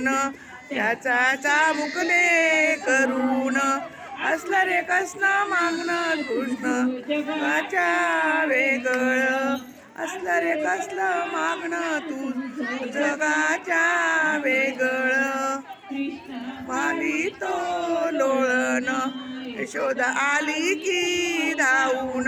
घेऊन त्याचा चाबुकले करून असला रे कसला मागणं कृष्ण जगाच्या वेगळं असला रे कसलं मागणं तू जगाच्या वेगळं माली तो लोळण यशोदा आली की धावून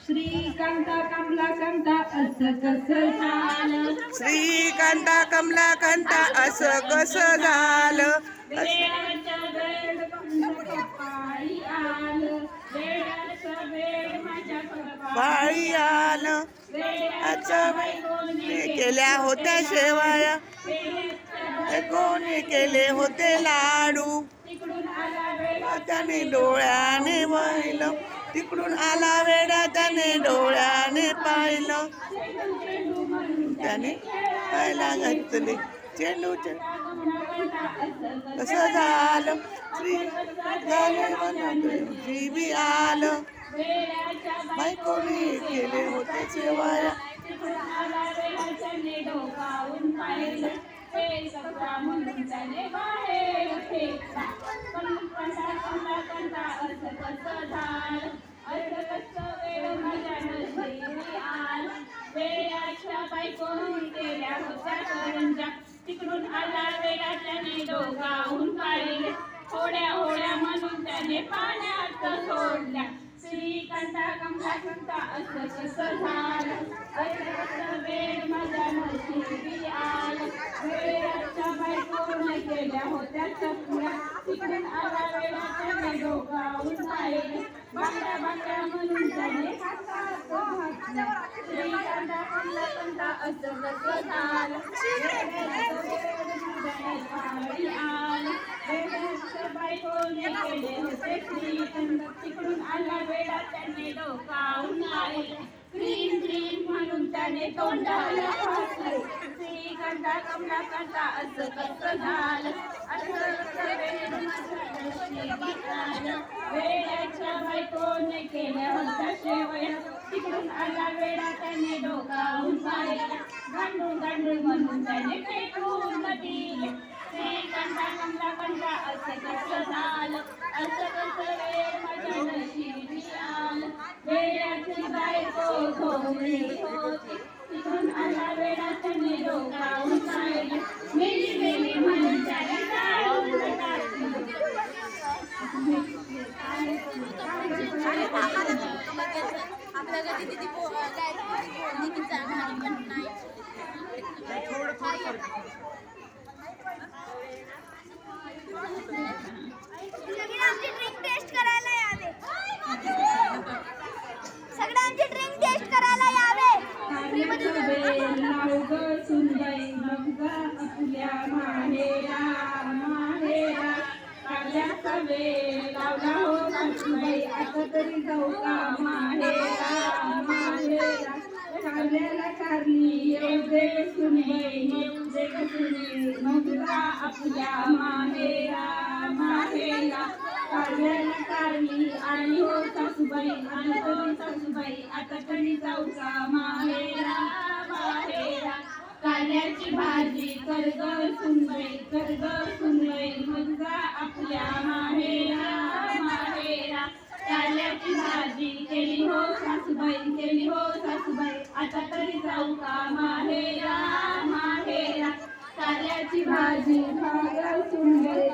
श्रीकांता कमलाकांता असं कसं झालं श्रीकांता कमलाकांता असं कसं झालं वेड्याचं वेड माझ्या कपाळी आलं वेड्याचं वेड माझ्या पाळी आलं अच्छा केल्या होत्या शेवाया कोणी केले होते लाडू तिकडून आला वेडा त्याने डोळ्याने पाहिलं तिकडून आला वेडा त्याने डोळ्याने पाहिलं त्याने पाहायला घातले चेंडू कसं झालं श्री बी आलं बायकोने केले होते शेवाया तिकडून आला वेळा त्याने डोकावून काढले होड्या होड्या म्हणून त्याने पाण्यात सोडल्या श्रीकांता कमलाकांता असं कसं झालं असं कसं वेळ माझ्या नशिबी आलं वेळाच्या बायकोने केल्या होत्या चपल्या तिकडून आला वेळा त्याने डोकावून काढले बांगड्या बांगड्या म्हणून त्याने हातात घातल्या श्रीकांता कमलाकांता असं कसं झालं तिकडून आला वेळा त्याने डोकावून आले क्रीम क्रीम म्हणून त्याने तोंडाला फासले श्रीकांता कमलाकांता असं कसं झालं असं कसं वेड्याच्या बायकोने केल्या होत्या शेवया तिकडून आला वेळा त्याने डोकावून पाहिला गांडूळ गांडूळ म्हणून त्याने फेकून दिले श्रीकांता कमलाकांता असं कसं झालं असं कसं वेळ माझ्या नशिबी आलं वेड्याची बायको झोपली होती तिकडून आला वेळा त्याने डोकावून पाहिलं मेली मेली म्हणून त्याने टाळून टाकली आपल्याला किती पण नाही आमची ड्रिंक टेस्ट करायला यावे सगळे आमची ड्रिंक टेस्ट करायला यावे लावला हो सासूबाई आता तरी जाऊ का माहेरा माहेरा कारल्याला कारली येऊ दे सुनबाई येऊ दे सुने मधुरा आपल्या माहेरा माहेरा कारल्याला कारली आणि हो सासूबाई आणि तरी सासूबाई आता तरी जाऊ का माहेरा माहेरा कारल्याची भाजी कर्ग सुनबाई मधुरा आपल्या माहेरा माहेरा कारल्याची भाजी केली हो सासूबाई आता तरी जाऊ का माहेरा माहेरा कारल्याची भाजी खाग सुनबाई